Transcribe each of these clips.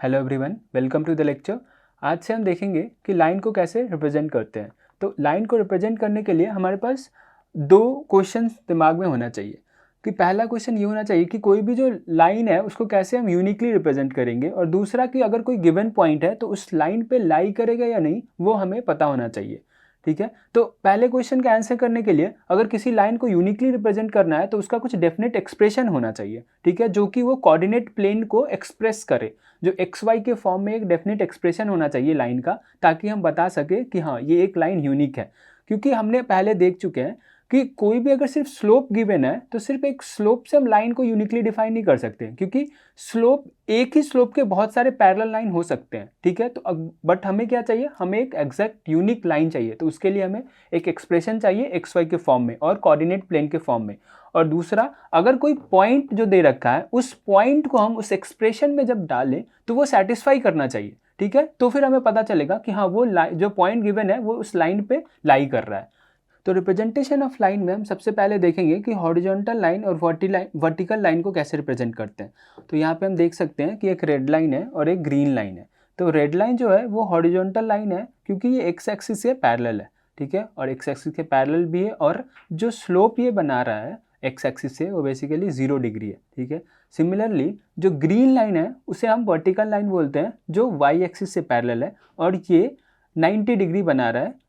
Hello everyone, welcome to the lecture. आज से हम देखेंगे कि लाइन को कैसे रिप्रेजेंट करते हैं। तो लाइन को रिप्रेजेंट करने के लिए हमारे पास दो क्वेश्चंस दिमाग में होना चाहिए कि पहला क्वेश्चन ये होना चाहिए कि कोई भी जो लाइन है उसको कैसे हम यूनिकली रिप्रेजेंट करेंगे, और दूसरा कि अगर कोई गिवन पॉइंट है तो उस लाइन पे लाई करेगा या नहीं वो हमें पता होना चाहिए। ठीक है, तो पहले क्वेश्चन का आंसर करने के लिए अगर किसी लाइन को यूनिकली रिप्रेजेंट करना है तो उसका कुछ डेफिनेट एक्सप्रेशन होना चाहिए। ठीक है, जो कि वो कोऑर्डिनेट प्लेन को एक्सप्रेस करे, जो एक्स वाई के फॉर्म में एक डेफिनेट एक्सप्रेशन होना चाहिए लाइन का, ताकि हम बता सके कि हाँ ये एक लाइन यूनिक है। क्योंकि हमने पहले देख चुके हैं कि कोई भी अगर सिर्फ स्लोप गिवन है तो सिर्फ एक स्लोप से हम लाइन को यूनिकली डिफाइन नहीं कर सकते, क्योंकि स्लोप एक ही स्लोप के बहुत सारे पैरेलल लाइन हो सकते हैं। ठीक है, तो बट हमें क्या चाहिए, हमें एक एग्जैक्ट यूनिक लाइन चाहिए। तो उसके लिए हमें एक एक्सप्रेशन चाहिए एक्स वाई के फॉर्म में और कोऑर्डिनेट प्लेन के फॉर्म में। और दूसरा, अगर कोई पॉइंट जो दे रखा है उस पॉइंट को हम उस एक्सप्रेशन में जब डालें तो वो सेटिस्फाई करना चाहिए। ठीक है, तो फिर हमें पता चलेगा कि हाँ वो जो पॉइंट गिवन है वो उस लाइन पे लाई कर रहा है। तो रिप्रेजेंटेशन ऑफ लाइन में हम सबसे पहले देखेंगे कि हॉरिजॉन्टल लाइन और वर्टिकल लाइन को कैसे रिप्रेजेंट करते हैं। तो यहाँ पे हम देख सकते हैं कि एक रेड लाइन है और एक ग्रीन लाइन है। तो रेड लाइन जो है वो हॉरिजॉन्टल लाइन है क्योंकि ये एक्स एक्सिस से पैरेलल है। ठीक है, और एक्स एक्सिस के पैरेलल भी है, और जो स्लोप ये बना रहा है एक्स एक्सिस से वो बेसिकली 0 डिग्री है। ठीक है, सिमिलरली जो ग्रीन लाइन है उसे हम वर्टिकल लाइन बोलते हैं जो वाई एक्सिस से पैरेलल है, और ये 90 डिग्री बना रहा है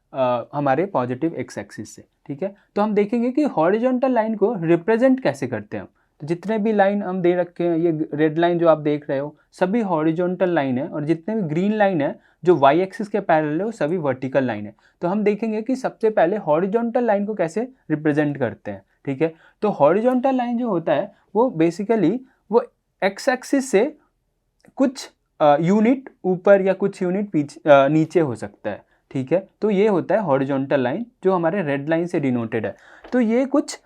हमारे पॉजिटिव एक्स एक्सिस से। ठीक है, तो हम देखेंगे कि हॉरिजॉन्टल लाइन को रिप्रेजेंट कैसे करते हैं हम। तो जितने भी लाइन हम दे रखे हैं, ये रेड लाइन जो आप देख रहे हो सभी हॉरिजॉन्टल लाइन है, और जितने भी ग्रीन लाइन है जो वाई एक्सिस के पैरेलल है वो सभी वर्टिकल लाइन है। तो हम देखेंगे कि सबसे पहले हॉरिजॉन्टल लाइन को कैसे रिप्रेजेंट करते हैं। ठीक है, तो हॉरिजॉन्टल लाइन जो होता है वो बेसिकली वो एक्स एक्सिस से कुछ यूनिट ऊपर या कुछ यूनिट नीचे हो सकता है। ठीक है, तो ये होता है हॉरिजॉन्टल लाइन जो हमारे रेड लाइन से डिनोटेड है। तो ये कुछ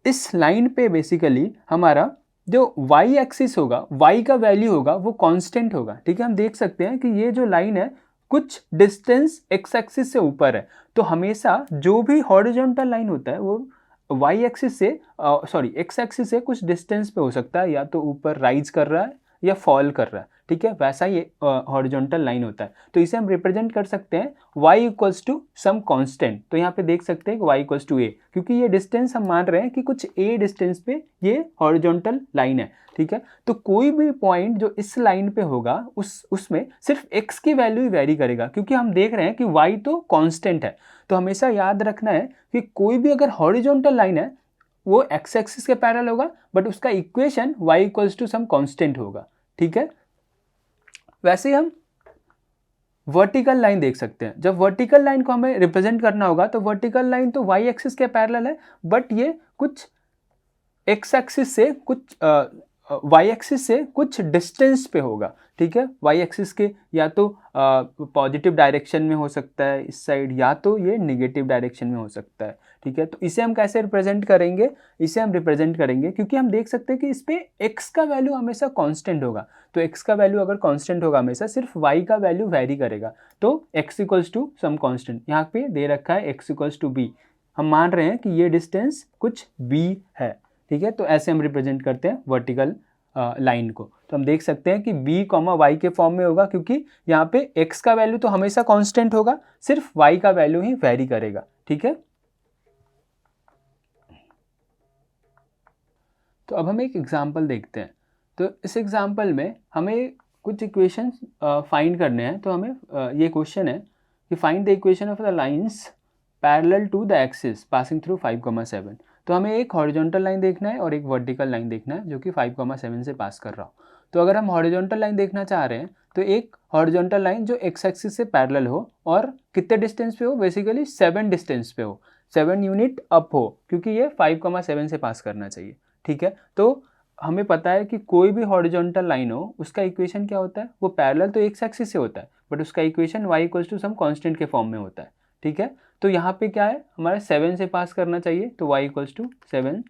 इस लाइन पे बेसिकली हमारा जो y एक्सिस होगा, y का वैल्यू होगा वो कांस्टेंट होगा। ठीक है, हम देख सकते हैं कि ये जो लाइन है कुछ डिस्टेंस x एक्सिस से ऊपर है। तो हमेशा जो भी हॉरिजॉन्टल लाइन होता है वो y एक्सिस से x एक्सिस से कुछ डिस्टेंस पे हो सकता है, या तो ऊपर राइज कर रहा है या फॉल कर रहा है। ठीक है, वैसा ये हॉरिजॉन्टल लाइन होता है। तो इसे हम रिप्रेजेंट कर सकते हैं y equals to some constant. तो यहाँ पे देख सकते हैं कि y इक्वल्स टू a, क्योंकि ये डिस्टेंस हम मान रहे हैं कि कुछ a डिस्टेंस पे ये हॉरिजॉन्टल लाइन है। ठीक है, तो कोई भी पॉइंट जो इस लाइन पे होगा उसमें सिर्फ x की वैल्यू ही वेरी करेगा, क्योंकि हम देख रहे हैं कि y तो कांस्टेंट है। तो हमेशा याद रखना है कि कोई भी अगर हॉरिजॉन्टल लाइन है वो x एक्सिस के पैरेलल होगा, बट उसका equation y equals to some constant होगा। ठीक है, वैसे ही हम वर्टिकल लाइन देख सकते हैं। जब वर्टिकल लाइन को हमें रिप्रेजेंट करना होगा तो वर्टिकल लाइन तो वाई एक्सिस के पैरेलल है, बट ये कुछ एक्स एक्सिस से कुछ वाई एक्सिस से कुछ डिस्टेंस पे होगा। ठीक है, वाई एक्सिस के या तो पॉजिटिव डायरेक्शन में हो सकता है इस साइड, या तो ये नेगेटिव डायरेक्शन में हो सकता है। ठीक है, तो इसे हम कैसे रिप्रेजेंट करेंगे, इसे हम रिप्रेजेंट करेंगे क्योंकि हम देख सकते हैं कि इस पे x का वैल्यू हमेशा कांस्टेंट होगा। तो x का वैल्यू अगर कांस्टेंट होगा हमेशा, सिर्फ y का वैल्यू वेरी करेगा। तो x equals to some constant, यहाँ पे दे रखा है x इक्वल्स टू b। हम मान रहे हैं कि ये डिस्टेंस कुछ b है। ठीक है, तो ऐसे हम रिप्रेजेंट करते हैं वर्टिकल लाइन को। तो हम देख सकते हैं कि b कॉमा वाई के फॉर्म में होगा, क्योंकि यहाँ पे x का वैल्यू तो हमेशा कांस्टेंट होगा, सिर्फ y का वैल्यू ही वेरी करेगा। ठीक है, तो अब हम एक एग्जाम्पल देखते हैं। तो इस एग्जाम्पल में हमें कुछ इक्वेशंस फाइंड करने हैं। तो हमें ये क्वेश्चन है कि find the equation of the lines parallel to the axis passing through 5,7। तो हमें एक हॉरिजॉन्टल लाइन देखना है और एक वर्टिकल लाइन देखना है जो कि 5,7 से पास कर रहा हो। तो अगर हम हॉरिजॉन्टल लाइन देखना चाह रहे हैं तो एक हॉरिजॉन्टल लाइन जो एक्स एक्सिस से पैरेलल हो और कितने डिस्टेंस पे हो, बेसिकली 7 डिस्टेंस पे हो, 7 यूनिट अप हो, क्योंकि ये 5,7 से पास करना चाहिए। ठीक है, तो हमें पता है कि कोई भी हॉरिजॉन्टल लाइन हो उसका इक्वेशन क्या होता है, वो पैरेलल तो एक्स एक्सिस से होता है, बट उसका equation y equals to some constant के फॉर्म में होता है। ठीक है, तो यहाँ पे क्या है, हमारे 7 से पास करना चाहिए, तो y इक्वल्स टू 7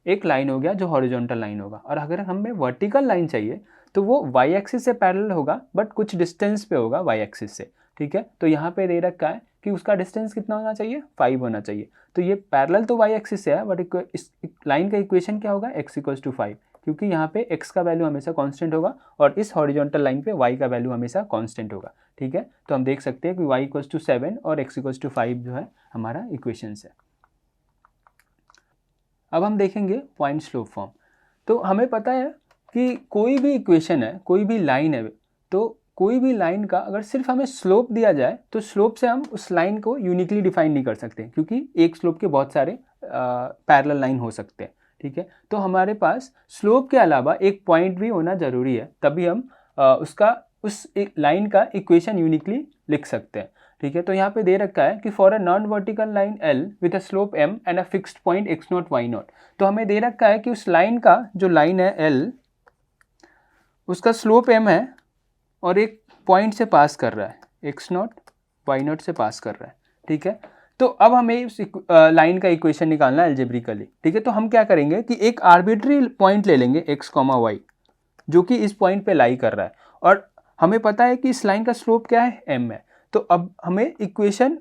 एक लाइन हो गया जो हॉरिजॉन्टल लाइन होगा। और अगर हमें वर्टिकल लाइन चाहिए तो वो y एक्सिस से पैरेलल होगा, बट कुछ डिस्टेंस पे होगा y एक्सिस से। ठीक है, तो यहाँ पे दे रखा है कि उसका डिस्टेंस कितना होना चाहिए, 5 होना चाहिए। तो ये पैरेलल तो y एक्सिस से है, बट इस लाइन का इक्वेशन क्या होगा, x इक्वल्स टू 5। क्योंकि यहाँ पे x का वैल्यू हमेशा कांस्टेंट होगा और इस हॉरिजॉन्टल लाइन पे y का वैल्यू हमेशा कांस्टेंट होगा। ठीक है, तो हम देख सकते हैं कि y इक्वल्स टू 7 और x इक्वल्स टू 5 जो है हमारा इक्वेशंस है। अब हम देखेंगे पॉइंट स्लोप फॉर्म। तो हमें पता है कि कोई भी इक्वेशन है, कोई भी लाइन है, तो कोई भी लाइन का अगर सिर्फ हमें स्लोप दिया जाए तो स्लोप से हम उस लाइन को यूनिकली डिफाइन नहीं कर सकते, क्योंकि एक स्लोप के बहुत सारे पैरेलल लाइन हो सकते हैं। ठीक है, तो हमारे पास स्लोप के अलावा एक पॉइंट भी होना ज़रूरी है, तभी हम उस लाइन का इक्वेशन यूनिकली लिख सकते हैं। ठीक है, तो यहाँ पे दे रखा है कि for a non vertical line L with a slope M and a fixed point x0 y0। तो हमें दे रखा है कि उस लाइन का जो लाइन है L, उसका स्लोप M है और एक पॉइंट से पास कर रहा है, x0 y0 से पास कर रहा है। ठीक है, तो अब हमें उस लाइन का इक्वेशन निकालना है अलजेब्रिकली। ठीक है, तो हम क्या करेंगे कि एक आर्बिट्री पॉइंट ले लेंगे x, y, जो कि इस पॉइंट पे लाई कर रहा है, और हमें पता है कि इस लाइन का स्लोप क्या है, m है। तो अब हमें इक्वेशन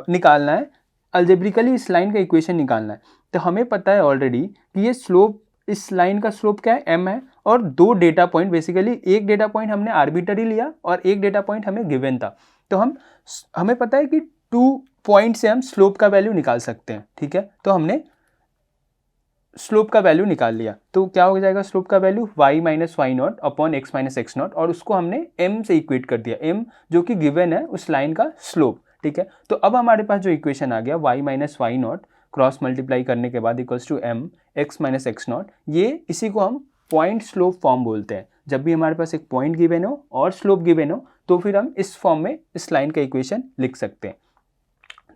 निकालना है अलजेब्रिकली, इस लाइन का इक्वेशन निकालना है। तो हमें पता है ऑलरेडी कि ये स्लोप, इस लाइन का स्लोप क्या है, m है, और दो डेटा पॉइंट, बेसिकली एक डेटा पॉइंट हमने आर्बिट्ररी लिया और एक डेटा पॉइंट हमें गिवन था। तो हमें पता है कि 2 पॉइंट से हम स्लोप का वैल्यू निकाल सकते हैं। ठीक है, तो हमने स्लोप का वैल्यू निकाल लिया, तो क्या हो जाएगा स्लोप का value y minus Y naught upon X minus X naught, और उसको हमने m से इक्वेट कर दिया, m जो कि गिवन है उस लाइन का स्लोप। ठीक है, तो अब हमारे पास जो इक्वेशन आ गया y minus Y naught cross multiply करने के बाद equals to m x minus X naught, ये इसी को हम पॉइंट स्लोप फॉर्म बोलते हैं। जब भी हमारे पास एक पॉइंट गिवन हो और स्लोप गिवन हो तो फिर हम इस फॉर्म में इस लाइन का इक्वेशन लिख सकते हैं।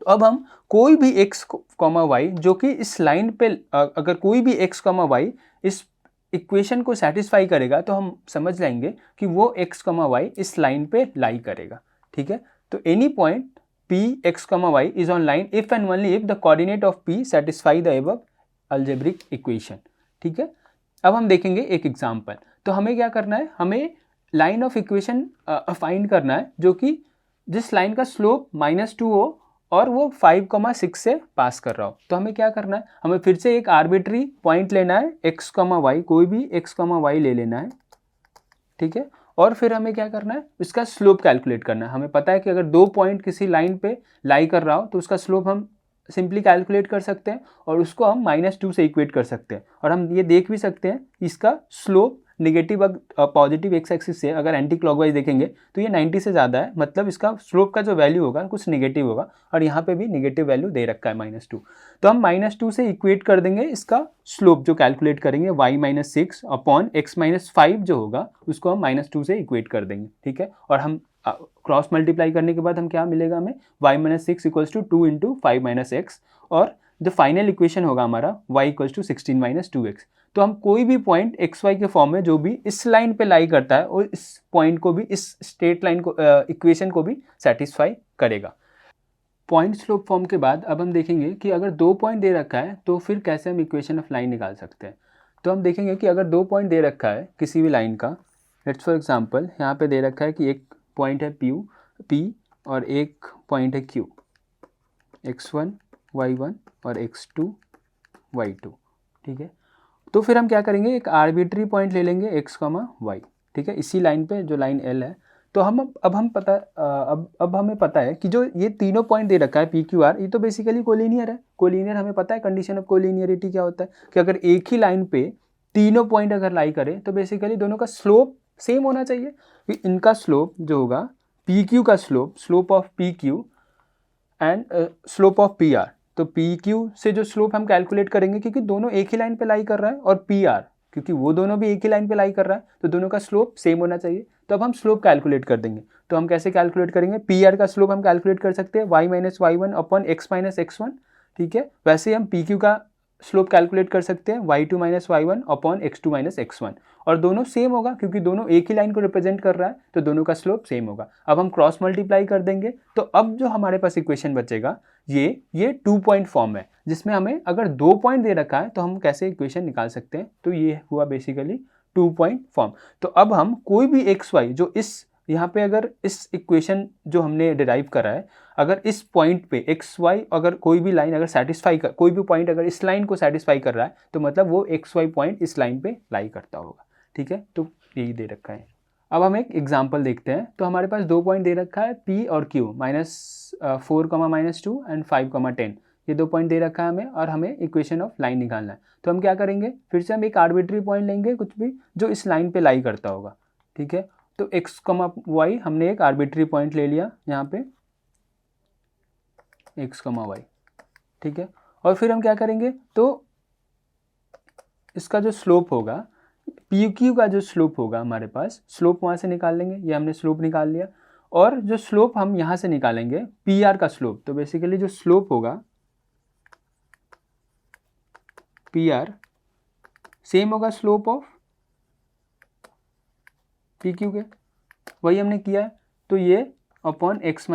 तो अब हम कोई भी x, y जो कि इस लाइन पे, अगर कोई भी x, y इस इक्वेशन को सेटिस्फाई करेगा तो हम समझ लेंगे कि वो x, y इस लाइन पे लाई करेगा। ठीक है, तो any point p x, y is on line if and only if the coordinate of p satisfy the above algebraic equation. ठीक है, अब हम देखेंगे एक एग्जांपल। तो हमें क्या करना है, हमें लाइन ऑफ इक्वेशन फाइंड करना है जो कि जिस लाइन का स्लोप -2 हो और वो 5,6 से पास कर रहा हो। तो हमें क्या करना है, हमें फिर से एक आर्बिट्री पॉइंट लेना है x, y, कोई भी x, y ले लेना है। ठीक है, और फिर हमें क्या करना है, इसका स्लोप कैलकुलेट करना है। हमें पता है कि अगर 2 पॉइंट किसी लाइन पे लाई कर रहा हो तो उसका स्लोप हम सिंपली कैलकुलेट कर सकते हैं और उसको हम -2 से इक्वेट कर सकते हैं। और हम ये देख भी सकते हैं इसका slope negative positive x axis से अगर एंटी क्लॉकवाइज देखेंगे तो ये 90 से ज़्यादा है, मतलब इसका स्लोप का जो वैल्यू होगा कुछ नेगेटिव होगा, और यहाँ पे भी नेगेटिव वैल्यू दे रखा है -2। तो हम -2 से इक्वेट कर देंगे इसका स्लोप, जो कैलकुलेट करेंगे y minus 6 upon x minus 5 जो होगा उसको हम -2 से इक्वेट कर देंगे। ठीक है, और हम क्रॉस मल्टीप्लाई करने के बाद हम क्या मिलेगा, हमें y minus 6 equals to 2 into 5 minus X, और जो फाइनल इक्वेशन होगा हमारा y equals to 16 minus 2x। तो हम कोई भी पॉइंट एक्स वाई के फॉर्म में जो भी इस लाइन पे लाई करता है और इस पॉइंट को भी, इस स्ट्रेट लाइन को, इक्वेशन को भी सेटिस्फाई करेगा। पॉइंट स्लोप फॉर्म के बाद अब हम देखेंगे कि अगर 2 पॉइंट दे रखा है तो फिर कैसे हम इक्वेशन ऑफ लाइन निकाल सकते हैं। तो हम देखेंगे कि अगर 2 पॉइंट दे रखा है किसी भी लाइन का, लेट्स फॉर एग्जांपल यहाँ पे दे रखा है कि एक पॉइंट है P और एक पॉइंट है Q, x1 y1 और x2 y2। ठीक है, तो फिर हम क्या करेंगे, एक आर्बिट्री पॉइंट ले लेंगे x, y। ठीक है, इसी लाइन पे जो लाइन L है। तो अब हमें पता है कि जो ये तीनों पॉइंट दे रखा है P, Q, R, ये तो बेसिकली कोलिनियर है। कोलिनियर हमें पता है कंडीशन ऑफ कोलिनियरिटी क्या होता है कि अगर एक ही लाइन पे तीनों पॉइंट अगर लाई करे तो बेसिकली दोनों का स्लोप सेम होना चाहिए। कि इनका स्लोप जो होगा PQ का slope of PQ and slope of PR। तो PQ से जो स्लोप हम कैलकुलेट करेंगे, क्योंकि दोनों एक ही लाइन पे लाई कर रहा है, और PR क्योंकि वो दोनों भी एक ही लाइन पे लाई कर रहा है तो दोनों का स्लोप सेम होना चाहिए। तो अब हम स्लोप कैलकुलेट कर देंगे। तो हम कैसे कैलकुलेट करेंगे, PR का स्लोप हम कैलकुलेट कर सकते हैं y minus y1 upon x minus x1। ठीक है, वैसे ही हम PQ का स्लोप कैलकुलेट कर सकते हैं y2 minus y1 upon x2 minus x1, और दोनों सेम होगा क्योंकि दोनों एक ही लाइन को रिप्रेजेंट कर रहा है तो दोनों का स्लोप सेम होगा। अब हम क्रॉस मल्टीप्लाई कर देंगे तो अब जो हमारे पास इक्वेशन बचेगा ये 2 पॉइंट फॉर्म है, जिसमें हमें अगर 2 पॉइंट दे रखा है तो हम कैसे इक्वेशन निकाल सकते हैं। तो ये हुआ बेसिकली 2 पॉइंट फॉर्म। तो अब हम कोई भी एक्स वाई जो इस यहाँ पे अगर इस इक्वेशन जो हमने डिराइव करा है, अगर इस पॉइंट पे एक्स वाई अगर कोई भी लाइन अगर सेटिस्फाई कर, कोई भी पॉइंट अगर इस लाइन को सेटिस्फाई कर रहा है तो मतलब वो एक्स वाई पॉइंट इस लाइन पे लाई करता होगा। ठीक है, तो यही दे रखा है। अब हम एक एग्जाम्पल देखते हैं। तो हमारे पास 2 पॉइंट दे रखा है P और Q, -4, -2 एंड 5, 10। ये 2 पॉइंट दे रखा है हमें और हमें इक्वेशन ऑफ लाइन निकालना है। तो हम क्या करेंगे, फिर से हम एक आर्बिट्री पॉइंट लेंगे कुछ भी जो इस लाइन पे लाई करता होगा। ठीक है, तो x, y हमने एक आर्बिट्री पॉइंट ले लिया यहाँ पे x, y। ठीक है, और फिर हम क्या करेंगे, तो इसका जो स्लोप होगा PQ का जो स्लोप होगा हमारे पास, स्लोप वहाँ से निकाल लेंगे। ये हमने स्लोप निकाल लिया। और जो स्लोप हम यहाँ से निकालेंगे PR का स्लोप, तो बेसिकली जो स्लोप होगा PR सेम होगा स्लोप ऑफ PQ के, वही हमने किया है। तो ये अपॉन x -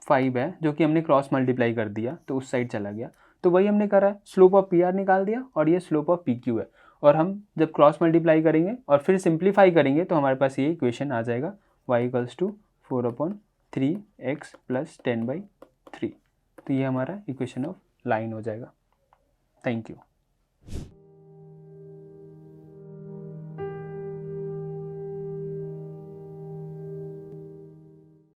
5 है जो कि हमने क्रॉस मल्टीप्लाई कर दिया तो उस साइड चला गया। तो वही हमने करा है, स्लोप ऑफ PR निकाल दिया और ये स्लोप ऑफ PQ है। और हम जब क्रॉस मल्टीप्लाई करेंगे और फिर सिंप्लीफाई करेंगे तो हमारे पास ये इक्वेशन आ जाएगा y = 4/3x + 10/3। तो ये हमारा इक्वेशन ऑफ लाइन हो जाएगा। Thank you.